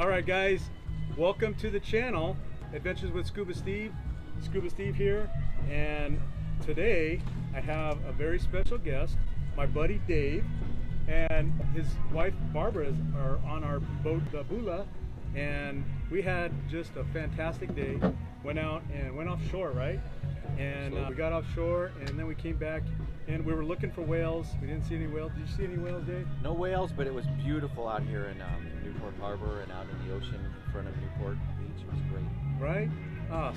All right, guys, welcome to the channel, Adventures with Scuba Steve. Scuba Steve here, and today I have a very special guest, my buddy Dave, and his wife Barbara are on our boat, the Bula, and we had just a fantastic day. Went out and went offshore, right? And we got offshore, and then we came back, and we were looking for whales. We didn't see any whales. Did you see any whales, Dave? No whales, but it was beautiful out here in Newport Harbor and out in the ocean in front of Newport Beach. It was great. Right?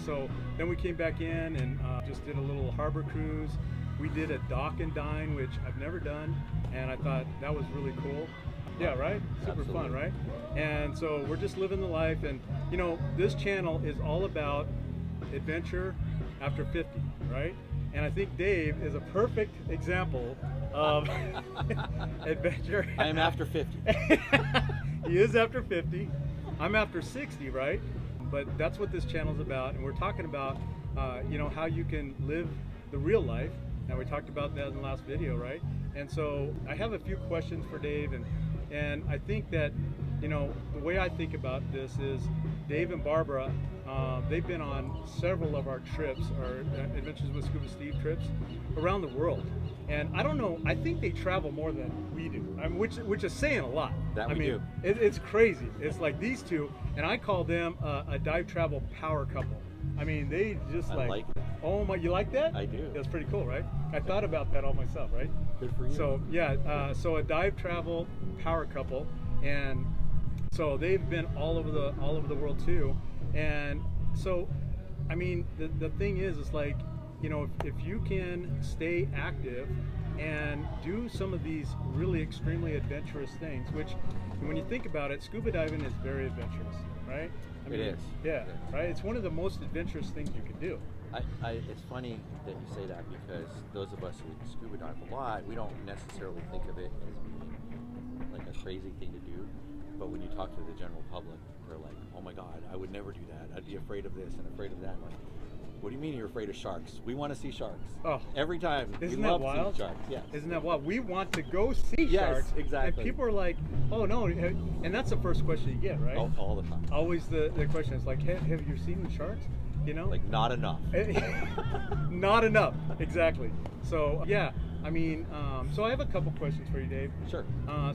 So then we came back in and just did a little harbor cruise. We did a dock and dine, which I've never done, and I thought that was really cool. Yeah, right? Super Absolutely. fun, right? And so we're just living the life, and you know, this channel is all about adventure after 50, right? And I think Dave is a perfect example of adventure. I am after 50. He is after 50. I'm after 60, right? But that's what this channel is about, and we're talking about, you know, how you can live the real life. And we talked about that in the last video, right? And so I have a few questions for Dave, and I think that, you know, the way I think about this is Dave and Barbara, they've been on several of our trips, our Adventures with Scuba Steve trips around the world. And I don't know, I think they travel more than we do, I mean, which is saying a lot. That we do. It's crazy. It's like these two, and I call them a dive travel power couple. I mean, they just I like that. Oh my, you like that? I do. That's pretty cool, right? I thought about that all myself, right? Good for you. So yeah, so a dive travel power couple, and so they've been all over the world too. And so, I mean, the thing is like, you know, if you can stay active and do some of these really extremely adventurous things, which when you think about it, scuba diving is very adventurous, right? I mean, it is. Yeah, It is. right? It's one of the most adventurous things you can do. It's funny that you say that, because those of us who scuba dive a lot, we don't necessarily think of it as being like a crazy thing to do. But when you talk to the general public, they're like, "Oh my God, I would never do that. I'd be afraid of this and afraid of that." I'm like, what do you mean you're afraid of sharks? We want to see sharks. Oh, every time. Isn't we that love wild? seeing sharks. Yes. Isn't that wild? We want to go see Yes, sharks. exactly. And people are like, "Oh no," and that's the first question you get, right? All the time. Always the question is like, have you seen the sharks? You know? Like, not enough. Not enough. Exactly. So yeah, I mean, so I have a couple questions for you, Dave. Sure.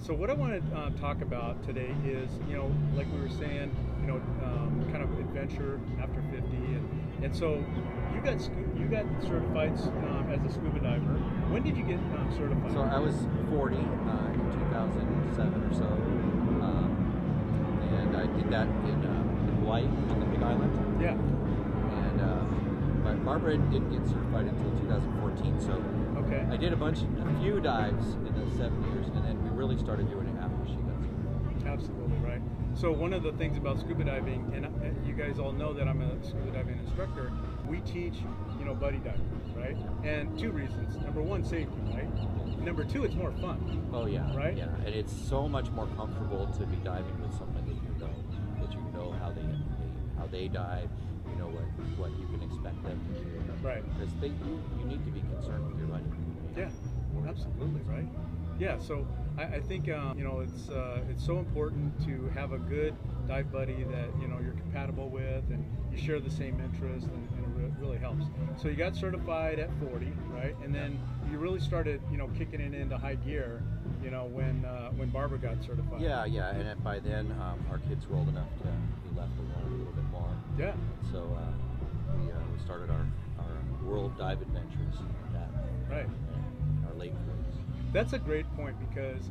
So what I want to talk about today is, you know, like we were saying, you know, kind of adventure after 50, and so you got certified as a scuba diver. When did you get certified? So I was 40 in 2007 or so, and I did that in Hawaii, on the Big Island. Yeah. And but Barbara didn't get certified until 2014. So Okay. I did a few dives in the 7 years, and then we really started doing it after she got certified. Absolutely right. So one of the things about scuba diving, and you guys all know that I'm a scuba diving instructor, we teach, you know, buddy diving, right? And two reasons. Number one, safety, right? Number two, it's more fun. Oh yeah, Right? Yeah, and it's so much more comfortable to be diving with someone that you know how they dive, you know what you can expect them to do. Right. Because you need to be concerned with your buddy. Yeah, absolutely, right? Yeah, so I think you know, it's so important to have a good dive buddy that, you know, you're compatible with and you share the same interests, and it really helps. So you got certified at 40, right? And then you really started, you know, kicking it into high gear, you know, when Barbara got certified. Yeah, and by then our kids were old enough to be left alone a little bit more. Yeah. So we started our world dive adventures like that. Right. In our late 40s. That's a great point, because,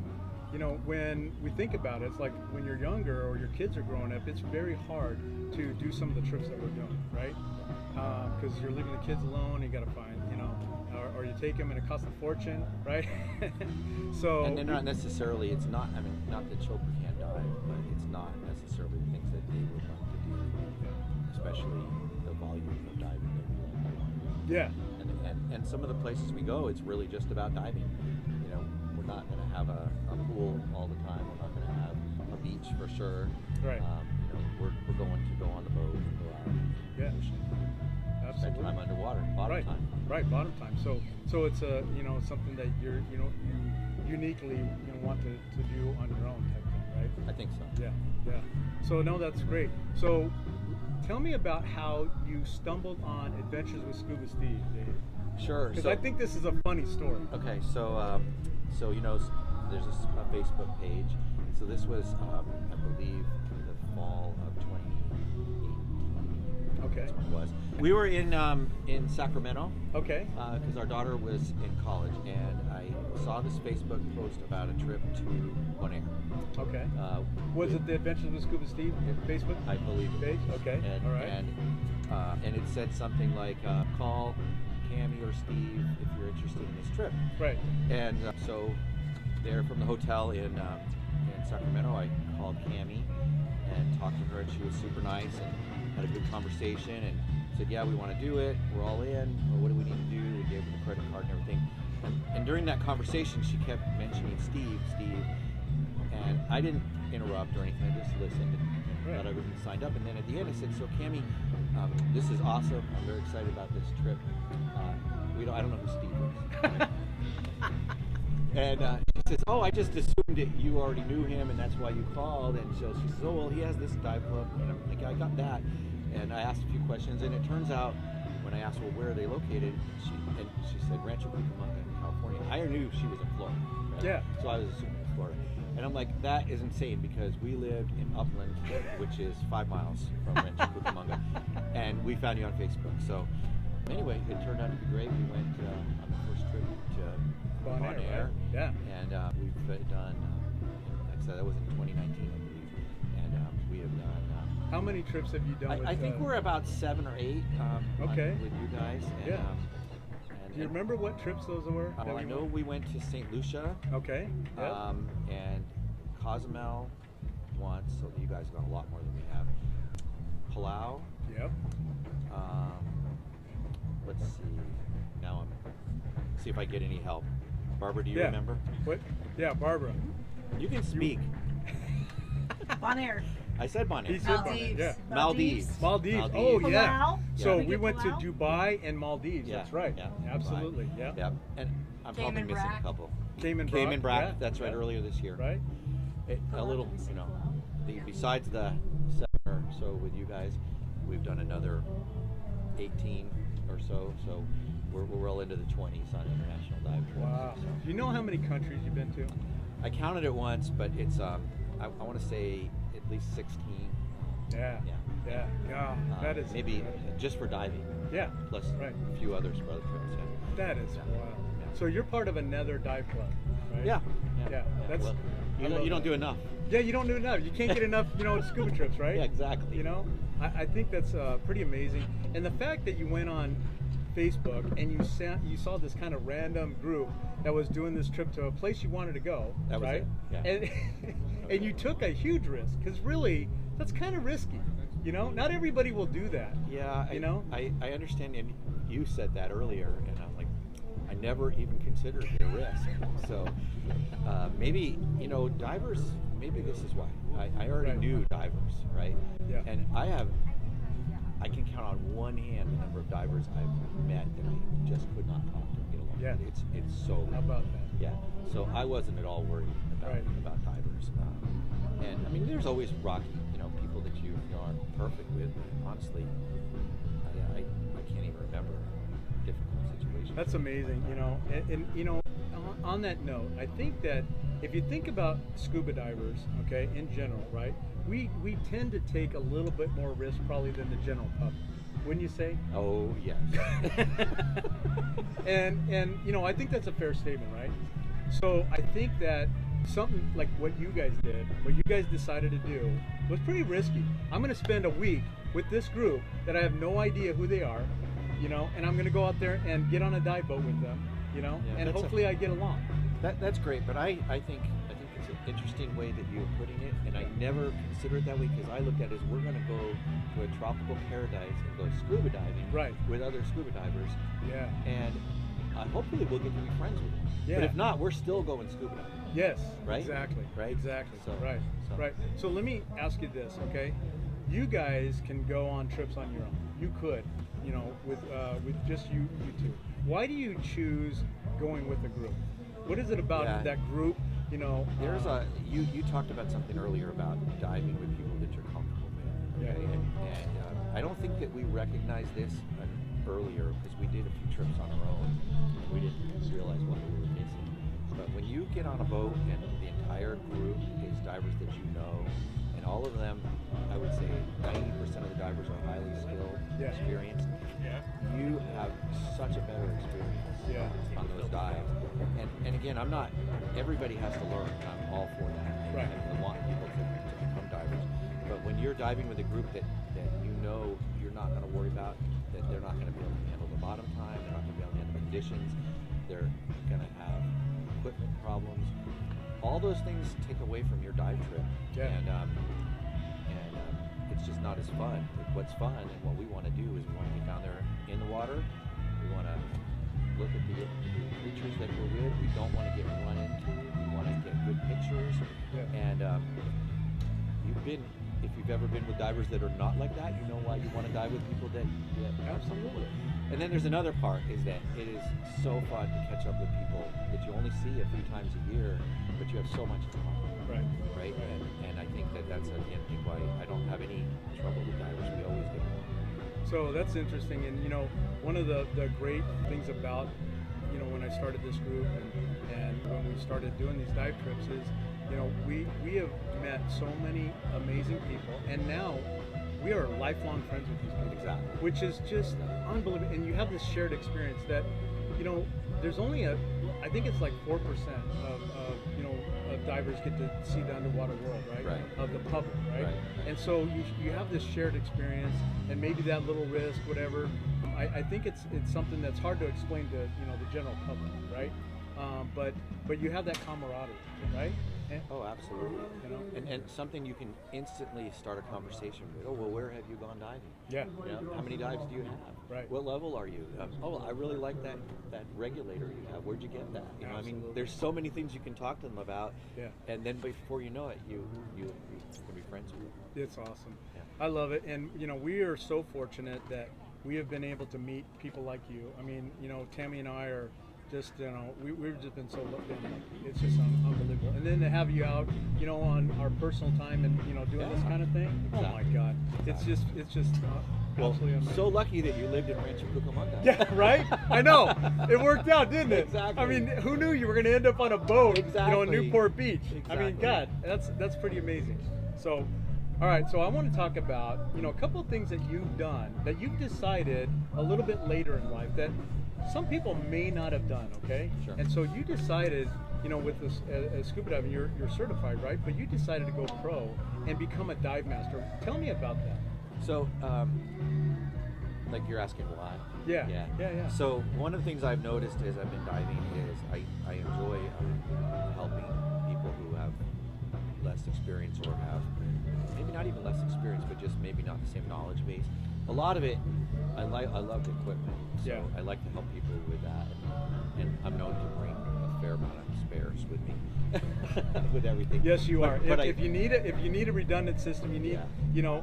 you know, when we think about it, it's like when you're younger or your kids are growing up, it's very hard to do some of the trips that we're doing, right? Because you're leaving the kids alone, you got to find, you know, or you take them and it costs a fortune, right? So. And they're not necessarily, it's not, I mean, not that children can't dive, but it's not necessarily things that they would like to do, especially the volume of diving that we like to do. Yeah. And some of the places we go, it's really just about diving. You know, we're not going to have a pool all the time. We're not going to have a beach for sure. Right. You know, we're going to go on the boat and go out. Yeah. Spend Absolutely. time underwater, bottom time. Right, bottom time. So it's you know, something that you uniquely want to do on your own type thing, right? I think so. Yeah, yeah. So no, that's great. So tell me about how you stumbled on Adventures with Scuba Steve, Dave. Sure. Because So I think this is a funny story. okay, so you know, there's a Facebook page. So this was, I believe, the fall of 2018. Okay. That's when it was. We were in Sacramento Okay. because our daughter was in college, and I saw this Facebook post about a trip to Bonaire. Okay. Was with- it the Adventures with Scuba Steve Facebook I believe it page? was. Okay. And, All right. and it said something like, call Cammie or Steve if you're interested in this trip. Right. And so there from the hotel in Sacramento, I called Cammie and talked to her, and she was super nice and had a good conversation and said, yeah, we want to do it. We're all in. Well, what do we need to do? We gave her the credit card and everything. And during that conversation, she kept mentioning Steve. And I didn't interrupt or anything. I just listened and got everything signed up. And then at the end, I said, so Cammie, this is awesome. I'm very excited about this trip. I don't know who Steve is. And she says, oh, I just assumed that you already knew him and that's why you called. And so she says, oh, well, he has this dive club. And I'm like, I got that. And I asked a few questions, and it turns out when I asked, well, where are they located, she said Rancho Cucamonga in California. I knew she was in Florida. Right? Yeah. So I was assuming it was Florida. And I'm like, that is insane because we lived in Upland, which is 5 miles from Rancho Cucamonga, and we found you on Facebook. So anyway, it turned out to be great. We went on the first trip to Bonaire. Right? Yeah. And we've done, like I said, that was in 2019, I believe. And we have done. How many trips have you done? I think we're about 7 or 8. Okay. With you guys. And, Yeah. Do you remember what trips those were? I know we went to St. Lucia. Okay. Yep. And Cozumel once, so you guys have gone a lot more than we have. Palau. Yep. Let's see. Now see if I get any help. Barbara, do you remember? What? Yeah, Barbara. You can speak. Bonaire. I said Bonaire. He said Bonaire. Yeah. Maldives. Maldives. Oh yeah. Palau? So Did we get went to Palau? Dubai and Maldives. Yeah, That's right. yeah, Absolutely. Dubai. Yeah. Yep. And I'm probably Cayman missing Brac. a couple. Cayman Brac. Yeah. That's right. Yeah. Earlier this year. Right. A little, you know, besides the 7 or so with you guys, we've done another 18 or so. So we're well into the 20s on international dive trips. Wow. So. Do you know how many countries you've been to? I counted it once, but it's I want to say at least 16. Yeah. Yeah. Yeah. Yeah. That is maybe incredible. just for diving. Yeah. Plus Right. a few others for other trips. Yeah. That is Yeah. wow. Yeah. So you're part of another dive club, right? Yeah. Yeah. That's. Well, I you love don't that. do enough. Yeah, you don't do enough. You can't get enough, scuba trips, right? Yeah, exactly. You know, I think that's pretty amazing. And the fact that you went on Facebook and you saw this kind of random group that was doing this trip to a place you wanted to go, That was right? it, yeah. And and you took a huge risk because really that's kind of risky. Not everybody will do that. Yeah, I understand, and you said that earlier, and I'm like, I never even considered it a risk. So maybe divers. Maybe this is why I already Right. knew divers, right? Yeah. And I can count on one hand the number of divers I've met that I just could not talk to and get along. Yeah. with. It's so. How about that? Yeah. So I wasn't at all worried about Right. about divers. And I mean, there's always rocky, people that you aren't perfect with. But honestly, I can't even remember difficult situations. That's amazing, and on that note, I think that if you think about scuba divers, okay, in general, right, we tend to take a little bit more risk probably than the general public, wouldn't you say? Oh yes. and I think that's a fair statement, right? So I think that something like what you guys did, what you guys decided to do, was pretty risky. I'm going to spend a week with this group that I have no idea who they are, and I'm going to go out there and get on a dive boat with them, and hopefully I get along. That's great, but I think it's an interesting way that you're putting it, and I never considered it that way because I looked at it as we're going to go to a tropical paradise and go scuba diving Right. with other scuba divers, Yeah. and hopefully we'll get to be friends with them. Yeah. But if not, we're still going scuba diving. Yes. Right? Exactly. Right? Exactly. So- right. so- Right. So let me ask you this, okay? You guys can go on trips on your own. You could, with just you two. Why do you choose going with a group? What is it about Yeah. that group you know, There's you talked about something earlier about diving with people that you're comfortable with. Yeah. Okay? And I don't think that we recognized this earlier because we did a few trips on our own. We didn't realize what we were missing. But when you get on a boat and the entire group is divers that you know, and all of them, I would say 90% of the divers are highly skilled, Yeah. experienced. You have such a better experience on those dives. And again, everybody has to learn. I'm all for that. Right. I want people to become divers. But when you're diving with a group that you know you're not going to worry about, that they're not going to be able to handle the bottom time, they're not going to be able to handle the conditions, they're going to have equipment problems. All those things take away from your dive trip. Yeah. And it's just not as fun. What's fun and what we want to do is we want to get down there in the water. We want to look at the creatures that we're with. We don't want to get run into. We want to get good pictures. Yeah. And if you've ever been with divers that are not like that, you know why you want to dive with people that Absolutely. And then there's another part is that it is so fun to catch up with people that you only see a few times a year, but you have so much in common. Right? And I think that's again why I don't have any trouble with divers. We always get along. So that's interesting, and you know, one of the great things about, you know, when I started this group and when we started doing these dive trips is, you know, we have met so many amazing people, and now we are lifelong friends with these people. Exactly. Which is just unbelievable, and you have this shared experience that, you know, there's only I think it's like 4% of you know, of divers get to see the underwater world, right? Of the public, right? And so you have this shared experience, and maybe that little risk, whatever. I think it's something that's hard to explain to, you know, the general public, right? But you have that camaraderie, right? And, oh, absolutely. You know? And something you can instantly start a conversation with. Oh, well, where have you gone diving? Yeah. You know, how many dives do you have? Right. What level are you? Oh, I really like that regulator you have. Where'd you get that? You know, I mean, there's so many things you can talk to them about. Yeah. And then before you know it, you can be friends with them. It's awesome. Yeah. I love it. And, you know, we are so fortunate that we have been able to meet people like you. I mean, you know, Tammy and I are just, you know, we've just been so lucky. It's just unbelievable. And then to have you out, you know, on our personal time and, you know, doing this kind of thing. Oh my God. It's just absolutely amazing. So lucky that you lived in Rancho Cucamonga. Yeah, right? I know. It worked out, didn't it? Exactly. I mean, who knew you were going to end up on a boat, Exactly. you know, in Newport Beach? Exactly. I mean, God, that's pretty amazing. So, all right, so I want to talk about, you know, a couple of things that you've done that you've decided a little bit later in life that some people may not have done, okay? Sure. And so you decided, you know, with this scuba diving, you're certified, right? But you decided to go pro and become a dive master. Tell me about that. So, like you're asking why? Yeah. So one of the things I've noticed as I've been diving is I enjoy helping people who have less experience or have maybe not even less experience, but just maybe not the same knowledge base. A lot of it, I love the equipment, so I like to help people with that, and I'm known to bring a fair amount of spares with me, with everything. Yes, you are. But if you need a redundant system, you need, you know,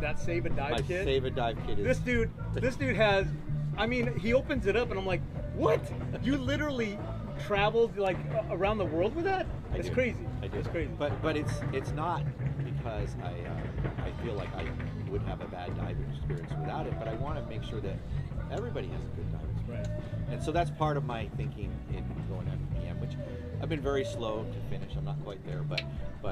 that save a dive my kit. Save a dive kit is This dude has. I mean, he opens it up, and I'm like, what? You literally traveled like around the world with that? It's crazy. I do. It's crazy. But it's not because I feel like I would have a bad diving experience without it, but I want to make sure that everybody has a good diving experience. Right. And so that's part of my thinking in going after PM, which I've been very slow to finish. I'm not quite there, but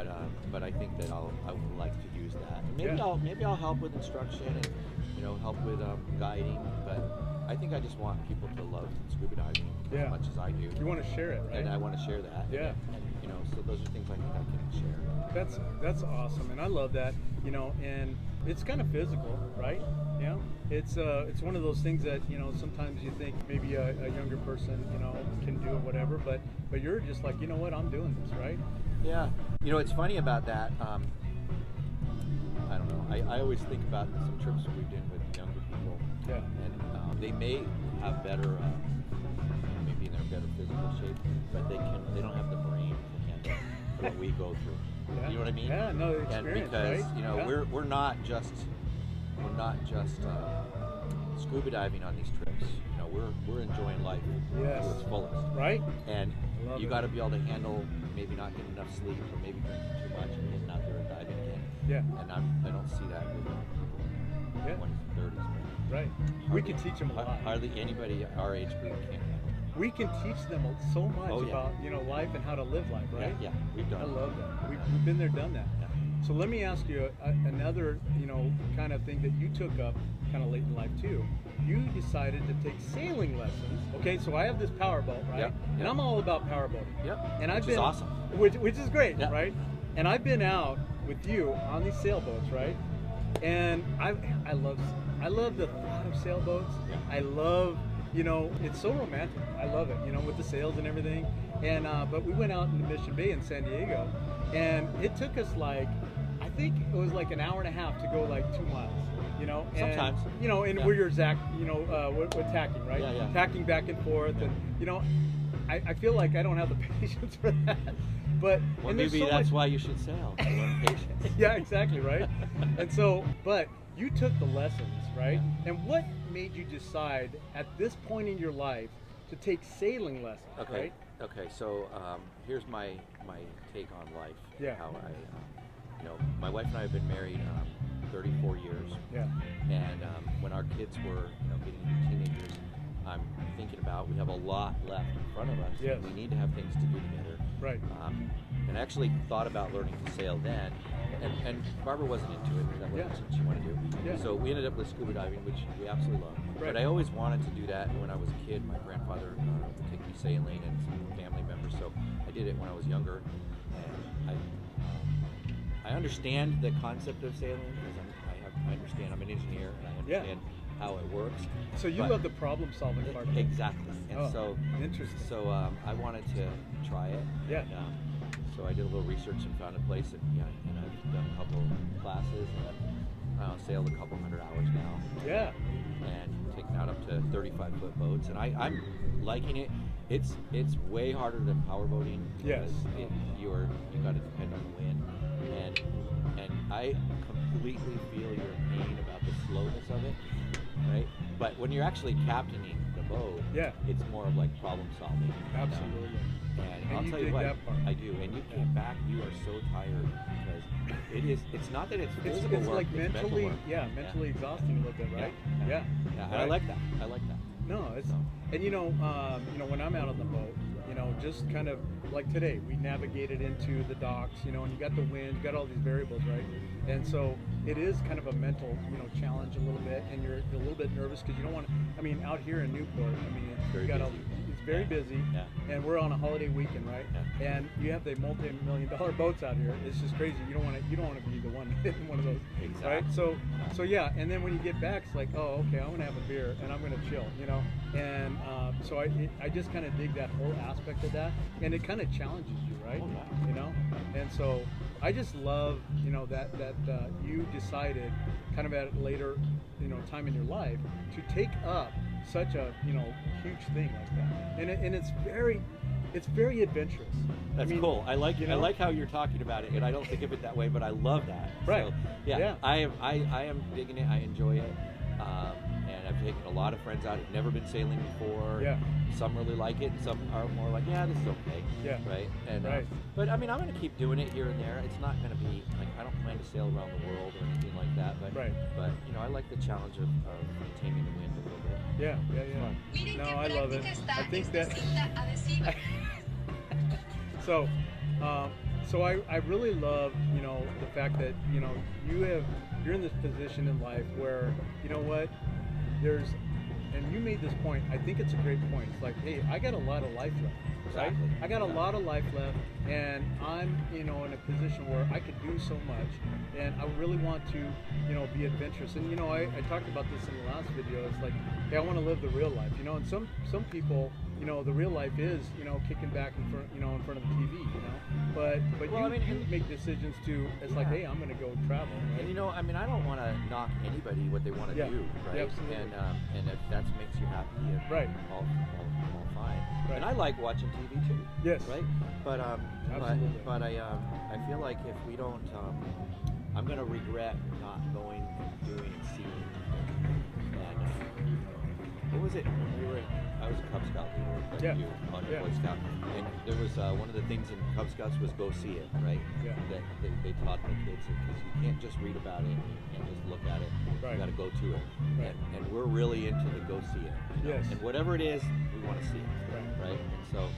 I think that I would like to use that. And maybe I'll help with instruction and, you know, help with guiding, but I think I just want people to love scuba diving as much as I do. You want to share it, right? And I want to share that. Yeah. And, you know, so those are things I think I can share. That's awesome, and I love that. You know, and it's kind of physical, right? You know, it's one of those things that, you know, sometimes you think maybe a younger person, you know, can do it, whatever, but you're just like, you know what, I'm doing this, right? Yeah. You know, it's funny about that. I don't know. I always think about some trips we've done with younger people. Yeah. And they may have better, maybe they're in better physical shape, but they don't have the brain to handle what we go through. Yeah. You know what I mean? Yeah, no, experience, and because right? you know we're not just we're not just scuba diving on these trips. You know, we're enjoying life Yes. to its fullest. Right? And Love you it. got to be able to handle maybe not getting enough sleep or maybe drinking too much and getting out there and diving again. Yeah. And I don't see that with people in Yeah. 20s and 30s. Right. We can teach them a lot. Hardly anybody our age group can handle it. We can teach them so much Oh, yeah. about, you know, life and how to live life, right? Yeah, we've done I it. love that. We've been there, done that. Yeah. So let me ask you another, you know, kind of thing that you took up kind of late in life too. You decided to take sailing lessons. Okay, so I have this powerboat, right? Yep, And yep. I'm all about powerboating. Yep. And I've Which been is awesome. which is great, Yeah. right? And I've been out with you on these sailboats, right? And I love the thought of sailboats. Yeah. I love, you know, it's so romantic. I love it, you know, with the sails and everything. And but we went out into Mission Bay in San Diego, and it took us like, I think it was like an hour and a half to go like 2 miles. You know, and, Sometimes. you know, and Yeah. where you're we're tacking, right? Yeah, yeah. Tacking back and forth, and you know, I feel like I don't have the patience for that. But Well, and there's maybe so that's much- why you should sail. To learn patience. yeah, exactly, right? And so, but you took the lessons, right? And what made you decide at this point in your life to take sailing lessons, Okay. right? Okay. So here's my take on life. Yeah. How I, you know, my wife and I have been married 34 years, Yeah. and when our kids were, you know, getting to be teenagers, I'm thinking about we have a lot left in front of us. Yes. We need to have things to do together. Right. And I actually thought about learning to sail then, and Barbara wasn't into it. That wasn't Yeah. something she wanted to do. Yeah. So we ended up with scuba diving, which we absolutely love. Right. But I always wanted to do that. And when I was a kid, my grandfather would take me sailing and some family members. So I did it when I was younger, and I understand the concept of sailing because I understand. I'm an engineer and I Yeah. understand how it works. So you But- love the problem solving part of it. Exactly. And Oh, so interesting. So I wanted to try it. Yeah. And, so I did a little research and found a place, and I've done a couple classes, and sailed a couple hundred hours now, Yeah. and taken out up to 35-foot boats, and I'm liking it. It's way harder than power boating Yes. because you got to depend on the wind, and I completely feel your pain about the slowness of it, right? But when you're actually captaining the boat, Yeah. it's more of like problem solving. Absolutely. And And I'll you tell you dig what, that part. I do. And you get back, you are so tired because it's not that it's It's physical work, like it's mental mentally, work. mentally exhausting a little bit, right? Yeah. Yeah. And I like that. I like that. No, it's So. and you know when I'm out on the boat, you know, just kind of like today, we navigated into the docks, you know, and you got the wind, you got all these variables, right? And so it is kind of a mental, you know, challenge a little bit, and you're a little bit nervous because you don't want to. I mean, out here in Newport, I mean, Very you got busy. it's very Yeah. busy, Yeah. and we're on a holiday weekend, right? Yeah. And you have the multi-million-dollar boats out here. It's just crazy. You don't want to be the one in one of those, right? Exactly. So yeah, and then when you get back, it's like, oh, okay, I'm gonna have a beer and I'm gonna chill, you know. And so I just kind of dig that whole aspect of that, and it kind of challenges you, right? Oh, yeah. You know. And so I just love, you know, that you decided, kind of at a later, you know, time in your life to take up such a, you know, huge thing like that, and it's very adventurous. That's I mean, cool. I like you I know? like how you're talking about it, and I don't think of it that way, but I love that. Right. So, yeah. Yeah. I am digging it. I enjoy it. And I've taken a lot of friends out who've never been sailing before. Yeah. Some really like it, and some are more like, yeah, this is okay. Yeah. Right. And Right. but I mean, I'm going to keep doing it here and there. It's not going to be like I don't plan to sail around the world or anything like that. But Right. But you know, I like the challenge of taming the wind a little bit. Yeah. No, I love it. I think that. So I really love, you know, the fact that, you know, you're in this position in life where, you know what, and you made this point, I think it's a great point. It's like, hey, I got a lot of life left, right? Exactly. I got a lot of life left, and I'm, you know, in a position where I could do so much, and I really want to, you know, be adventurous. And, you know, I talked about this in the last video. It's like, hey, I want to live the real life, you know, and some people, you know, the real life is, you know, kicking back in front, you know, in front of the TV, you know, but Well, you, I mean, you make decisions to, it's like, Yeah. hey, I'm going to go travel, right? And you know, I mean, I don't want to knock anybody what they want to Yeah. do, right? Yeah, absolutely. And if that makes you happy, Right. all fine. Right. And I like watching TV too. Yes. Right. But Absolutely. but I feel like if we don't I'm gonna regret not going and doing and seeing. And what was it when we were? I was a Cub Scout leader, like Yeah. you, on Yeah. Boy Scout, and there was one of the things in Cub Scouts was go see it, right? Yeah. That they taught the kids because you can't just read about it, you can't just look at it. Right. You got to go to it, Right. and we're really into the go see it. You know? Yes. And whatever it is, we want to see it, Right. right? And so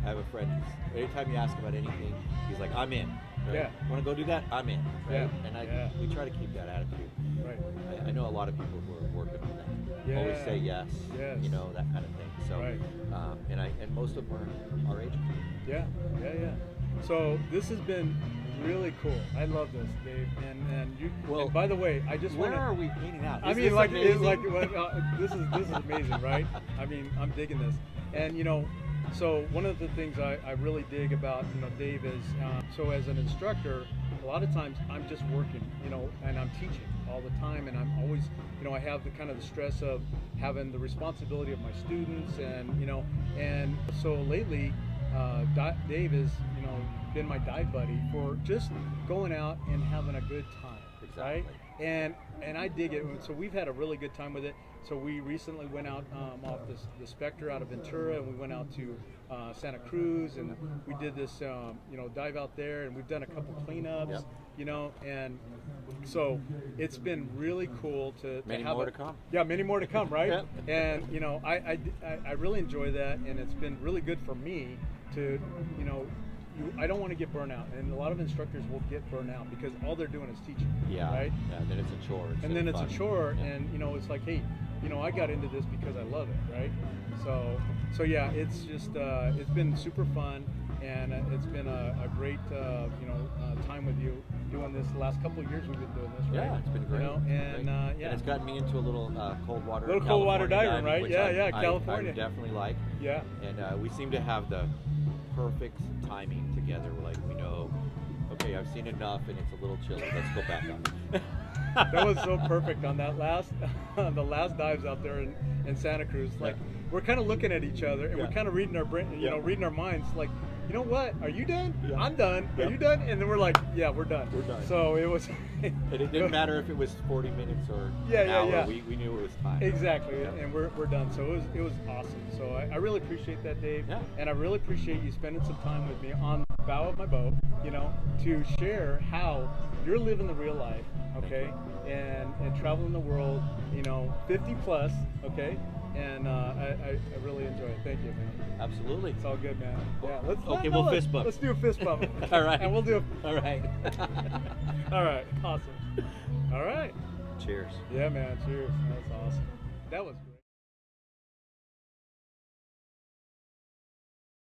I have a friend. Anytime you ask about anything, he's like, "I'm in." Right? Yeah. Want to go do that? I'm in. Right? Yeah. And Yeah. we try to keep that attitude. Right. I know a lot of people who are working on that. Yeah. Always say yes. Yes. You know, that kind of thing. So, Right. and most of them are our age. Yeah, yeah, yeah. So this has been really cool. I love this, Dave. And you. Well, and by the way, I just Where want are we painting out? I Is mean, this like, amazing? it's like this is amazing, right? I mean, I'm digging this, and you know, so one of the things I really dig about Dave is so as an instructor, a lot of times I'm just working, and I'm teaching all the time, and I'm always, I have the kind of the stress of having the responsibility of my students, and so lately, Dave has been my dive buddy for just going out and having a good time, right? Exactly. And I dig it. So we've had a really good time with it. So we recently went out off the Spectre out of Ventura, and we went out to Santa Cruz, and we did this dive out there, and we've done a couple cleanups, and so it's been really cool to Many have more to come. Yeah, many more to come, right? Yep. And I really enjoy that, and it's been really good for me to I don't want to get burnt out, and a lot of instructors will get burnt out because all they're doing is teaching. Yeah. Right. Yeah. Then it's a chore. And then it's fun. a chore, Yeah. and it's like, hey, I got into this because I love it, right? So yeah, it's just it's been super fun, and it's been a great time with you doing this. The last couple of years we've been doing this, right? Yeah, it's been great. And Great. yeah, And it's gotten me into a little cold water. Little cold water California diving, right? which Yeah, I California. definitely like. yeah. And we seem to have the perfect timing together. We're like, we know, okay, I've seen enough, and it's a little chilly. Let's go back up. That was so perfect on that last the last dives out there in Santa Cruz. Like we're kind of looking at each other, and we're kind of reading our brain, reading our minds. Like, you know what? Are you done? Yeah. I'm done. Yeah. Are you done? And then we're like, yeah, we're done. We're done. So it was. And it didn't matter if it was 40 minutes or Yeah, an yeah, hour. yeah. We knew it was time. Exactly, Yeah. and we're done. So it was awesome. So I really appreciate that, Dave. Yeah. And I really appreciate you spending some time with me on the bow of my boat, to share how you're living the real life, okay, and traveling the world, 50 plus, okay. And I really enjoy it. Thank you, man. Absolutely. It's all good, man. Yeah. Okay, we'll fist bump. Let's do a fist bump. All right. And we'll do. All right. All right. Awesome. All right. Cheers. Yeah, man. Cheers. That's awesome. That was great.